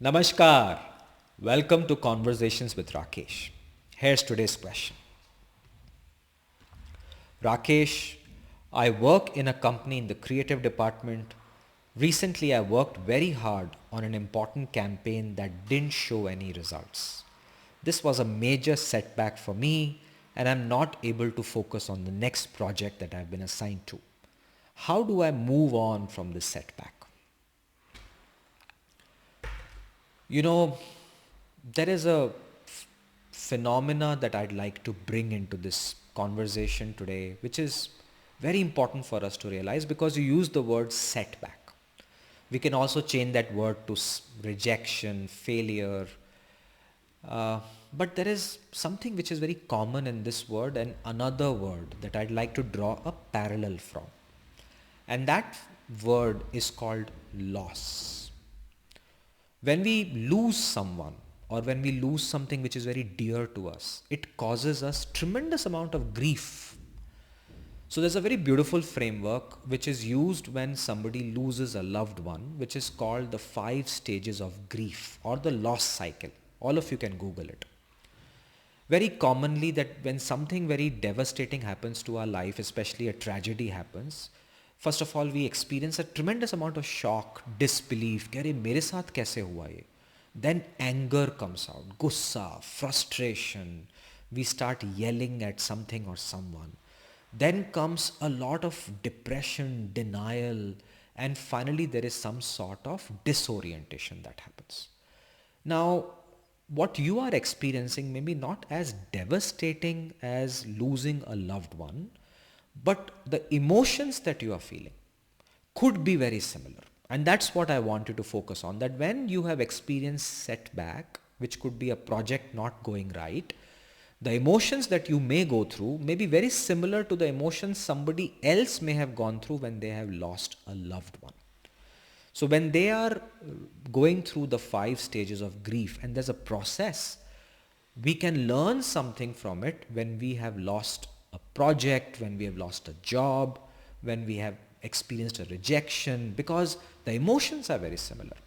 Namaskar. Welcome to Conversations with Rakesh. Here's today's question. Rakesh, I work in a company in the creative department. Recently, I worked very hard on an important campaign that didn't show any results. This was a major setback for me, and I'm not able to focus on the next project that I've been assigned to. How do I move on from this setback? You know, there is a phenomena that I'd like to bring into this conversation today, which is very important for us to realize because you use the word setback. We can also change that word to rejection, failure. But there is something which is very common in this word and another word that I'd like to draw a parallel from. And that word is called loss. When we lose someone or when we lose something which is very dear to us, it causes us tremendous amount of grief. So there's a very beautiful framework which is used when somebody loses a loved one, which is called the 5 stages of grief or the loss cycle. All of you can Google it. Very commonly that when something very devastating happens to our life, especially a tragedy happens, first of all we experience a tremendous amount of shock, disbelief, कि अरे मेरे साथ कैसे हुआ ये? Then anger comes out, gussa, frustration. We start yelling at something or someone. Then comes a lot of depression, denial, and finally there is some sort of disorientation that happens. Now, what you are experiencing may be not as devastating as losing a loved one, but the emotions that you are feeling could be very similar. And that's what I want you to focus on, that when you have experienced setback, which could be a project not going right, the emotions that you may go through may be very similar to the emotions somebody else may have gone through when they have lost a loved one. So when they are going through the 5 stages of grief and there's a process, we can learn something from it when we have lost a project, when we have lost a job, when we have experienced a rejection, because the emotions are very similar.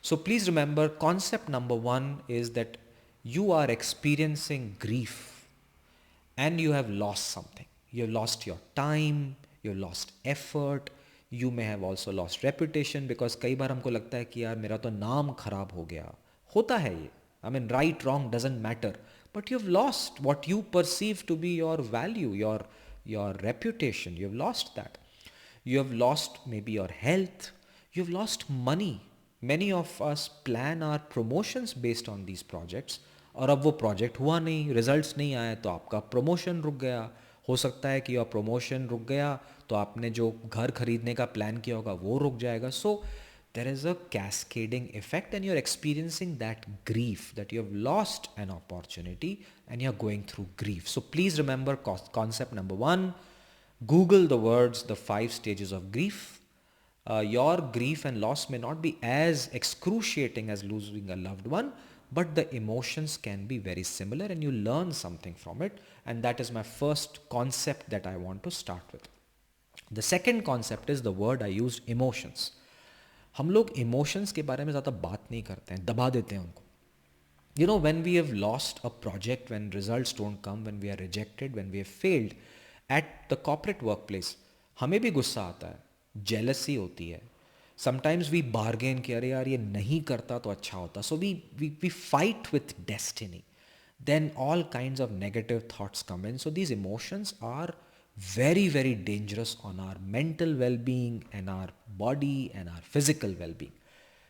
So please remember, concept number 1 is that you are experiencing grief and you have lost something. You have lost your time, you have lost effort, you may have also lost reputation, because कई बार हमको लगता है कि यार मेरा तो नाम खराब हो गया. होता है ये. I mean, right, wrong doesn't matter. But you've lost what you perceive to be your value, your reputation. You've lost that. You have lost maybe your health. You've lost money. Many of us plan our promotions based on these projects. और अब वो project हुआ नहीं, results नहीं आए, तो आपका promotion रुक गया. हो सकता है कि योर प्रमोशन रुक गया तो आपने जो घर खरीदने का प्लान किया होगा वो रुक जाएगा. सो there is a cascading effect and you're experiencing that grief, that you have lost an opportunity and you're going through grief. So please remember concept number 1, Google the words, the 5 stages of grief. Your grief and loss may not be as excruciating as losing a loved one, but the emotions can be very similar and you learn something from it. And that is my first concept that I want to start with. The second concept is the word I used, emotions. हम लोग emotions के बारे में ज़्यादा बात नहीं करते हैं, दबा देते हैं उनको. You know, when we have lost a project, when results don't come, when we are rejected, when we have failed at the corporate workplace, हमें भी गुस्सा आता है, jealousy होती है. Sometimes we bargain कि अरे यार ये नहीं करता तो अच्छा होता. So we fight with destiny. Then all kinds of negative thoughts come in. So these emotions are very, very dangerous on our mental well-being and our body and our physical well-being.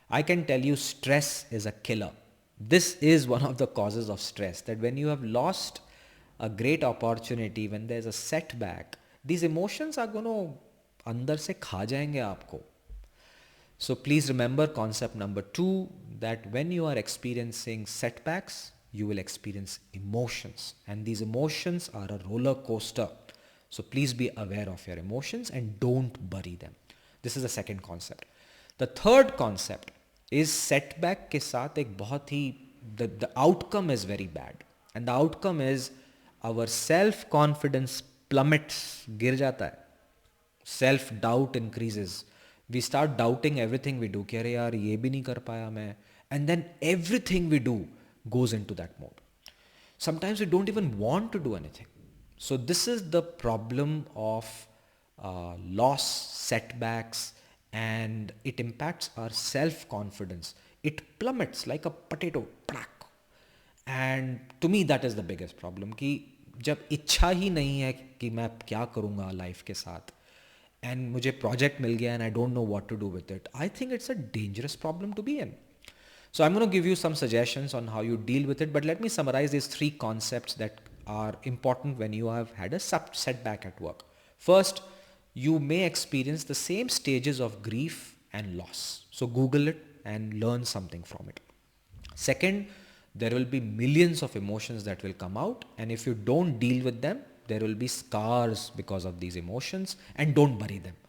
I can tell you stress is a killer. This is one of the causes of stress, that when you have lost a great opportunity, when there's a setback, these emotions are going to अंदर से खा जाएंगे आपको. So please remember concept number 2, that when you are experiencing setbacks, you will experience emotions, and these emotions are a roller coaster. So please be aware of your emotions and don't bury them. This is the second concept. The third concept is setback के साथ एक बहुत ही the outcome is very bad, and the outcome is our self confidence plummets, गिर जाता है. Self doubt increases. We start doubting everything we do. कि अरे यार ये भी नहीं कर पाया मैं, And then everything we do goes into that mode. Sometimes we don't even want to do anything. So this is the problem of loss, setbacks, and it impacts our self-confidence. It plummets like a potato. And to me that is the biggest problem कि जब इच्छा ही नहीं है कि मैं क्या करूँगा life के साथ, एंड मुझे प्रोजेक्ट मिल गया and I don't know what to do with it, I think it's a dangerous problem to be in. So I'm going to give you some suggestions on how you deal with it, but let me summarize these three concepts that are important when you have had a setback at work. First, you may experience the same stages of grief and loss. So Google it and learn something from it. Second, there will be millions of emotions that will come out, and if you don't deal with them, there will be scars because of these emotions, and don't bury them.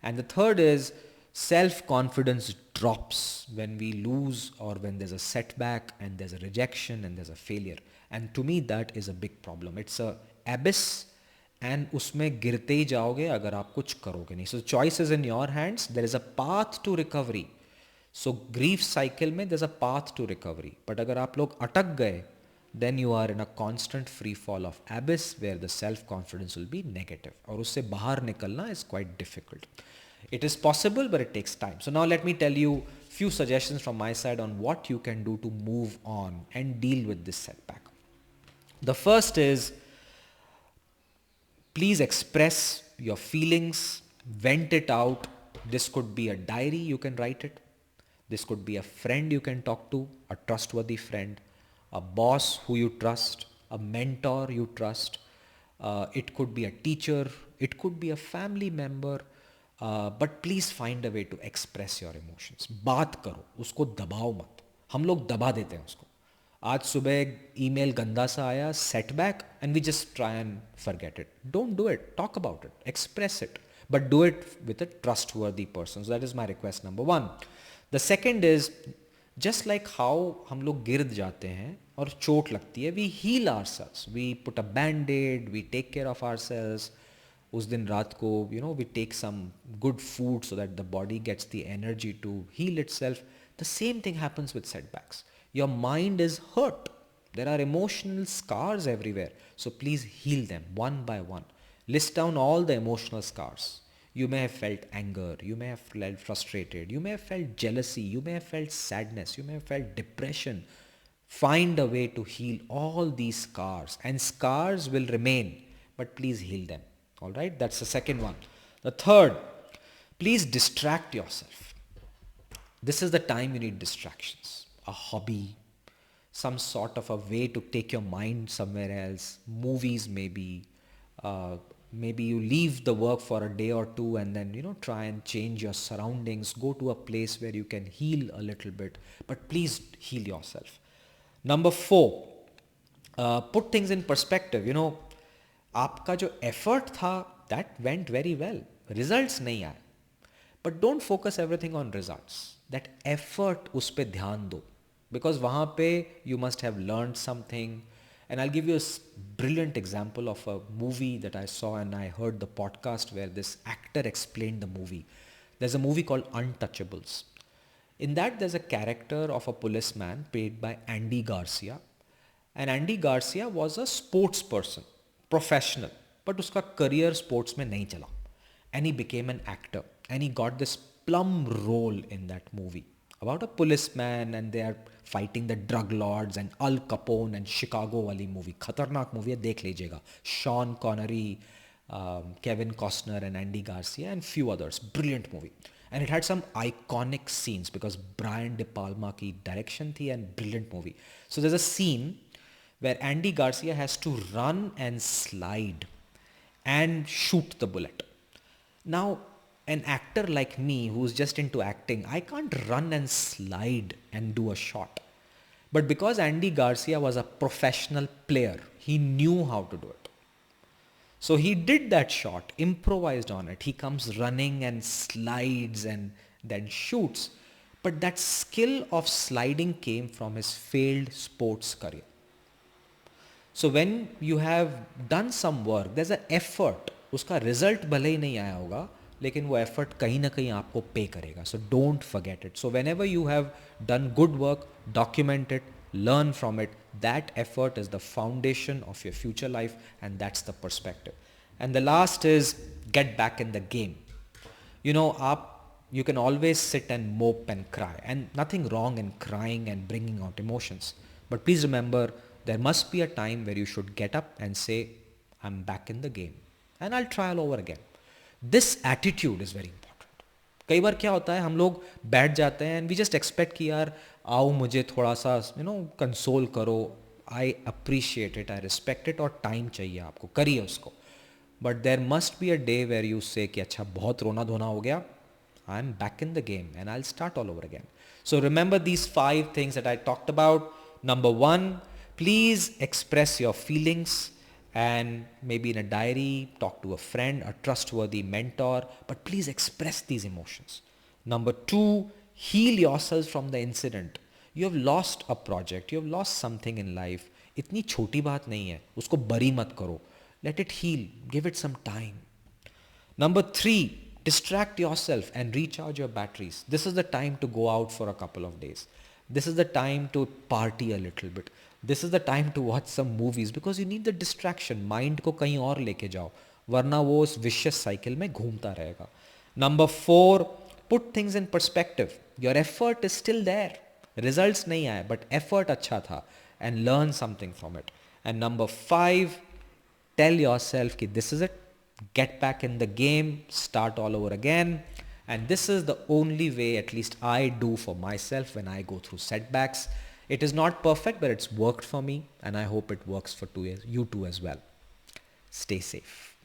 And the third is self-confidence drops when we lose or when there's a setback and there's a rejection and there's a failure. And to me that is a big problem. It's a abyss and उसमें गिरते ही जाओगे अगर आप कुछ करोगे नहीं. So choice is in your hands. There is a path to recovery. So grief cycle में there's a path to recovery. But अगर आप लोग अटक गए, then you are in a constant free fall of abyss where the self-confidence will be negative. और उससे बाहर निकलना is quite difficult. It is possible, but it takes time. So now let me tell you few suggestions from my side on what you can do to move on and deal with this setback. The first is, please express your feelings, vent it out. This could be a diary, you can write it. This could be a friend you can talk to, a trustworthy friend, a boss who you trust, a mentor you trust. It could be a teacher, it could be a family member. But please find a way to express your emotions. बात करो, उसको दबाओ मत. हम लोग दबा देते हैं उसको. आज सुबह ईमेल गंदा सा आया, setback, and we just try and forget it. Don't do it, talk about it, express it, but do it with a trustworthy person. So that is my request number one. The second is, just like how हम लोग गिर जाते हैं और चोट लगती है, we heal our selves, we put a bandaid, we take care of our selves. उस दिन रात को we take some good food so that the body gets the energy to heal itself. The same thing happens with setbacks. Your mind is hurt. There are emotional scars everywhere. So please heal them one by one. List down all the emotional scars. You may have felt anger. You may have felt frustrated. You may have felt jealousy. You may have felt sadness. You may have felt depression. Find a way to heal all these scars. And scars will remain, but please heal them. All right, that's the second one. The third, please distract yourself. This is the time you need distractions. A hobby, some sort of a way to take your mind somewhere else. Movies maybe. Maybe you leave the work for a day or two and then try and change your surroundings. Go to a place where you can heal a little bit. But please heal yourself. Number 4, put things in perspective. आपका जो effort था that went very well, results नहीं आए, but don't focus everything on results. That effort उस पर ध्यान दो, because वहाँ पे you must have learn something. And I give you a brilliant example of a movie that I saw and I heard the podcast where this actor explain the movie. There is a movie called untouchables. In that, there's a character of a policeman played by Andy Garcia. And Andy Garcia was a sports person, professional, but उसका career sports में नहीं चला. And he became an actor. And he got this plum role in that movie about a policeman and they are fighting the drug lords and Al Capone and Chicago वाली movie. खतरनाक movie है, देख लीजिएगा. Sean Connery, Kevin Costner and Andy Garcia and few others. Brilliant movie. And it had some iconic scenes because Brian De Palma की direction थी and brilliant movie. So there's a scene where Andy Garcia has to run and slide and shoot the bullet. Now, an actor like me who's just into acting, I can't run and slide and do a shot. But because Andy Garcia was a professional player, he knew how to do it. So he did that shot, improvised on it. He comes running and slides and then shoots. But that skill of sliding came from his failed sports career. So when you have done some work, there's an effort. उसका result भले ही नहीं आया होगा, लेकिन वो effort कहीं ना कहीं आपको पे करेगा. So don't forget it. So when ever you have done good work, document it, learn from it. That effort is the foundation of your future life, and that's the perspective. And the last is get back in the game. You know, you can always sit and mope and cry, and nothing wrong in crying and bringing out emotions. But please remember, there must be a time where you should get up and say, I'm back in the game and I'll try all over again. This attitude is very important. कई बार क्या होता है, हम लोग बैठ जाते हैं and we just expect कि यार आओ मुझे थोड़ा सा कंसोल करो. I appreciate it, I respect it, और टाइम चाहिए आपको, करिए उसको. But there must be a day where you say कि अच्छा बहुत रोना धोना हो गया, I am back in the game and I will start all over again. So remember these 5 things that I talked about. Number 1, please express your feelings, and maybe in a diary, talk to a friend, a trustworthy mentor, but please express these emotions. Number 2, heal yourself from the incident. You have lost a project, you have lost something in life. इतनी छोटी बात नहीं है, उसको बरी मत करो. Let it heal, give it some time. Number 3, distract yourself and recharge your batteries. This is the time to go out for a couple of days. This is the time to party a little bit. This is the time to watch some movies because you need the distraction. Mind को कहीं और लेके जाओ, वरना वो उस vicious cycle में घूमता रहेगा. Number 4, put things in perspective. Your effort is still there. Results नहीं आए, but effort अच्छा था, and learn something from it. And number 5, tell yourself कि this is it. Get back in the game, start all over again. And this is the only way, at least I do for myself when I go through setbacks. It is not perfect, but it's worked for me, and I hope it works for you too as well. Stay safe.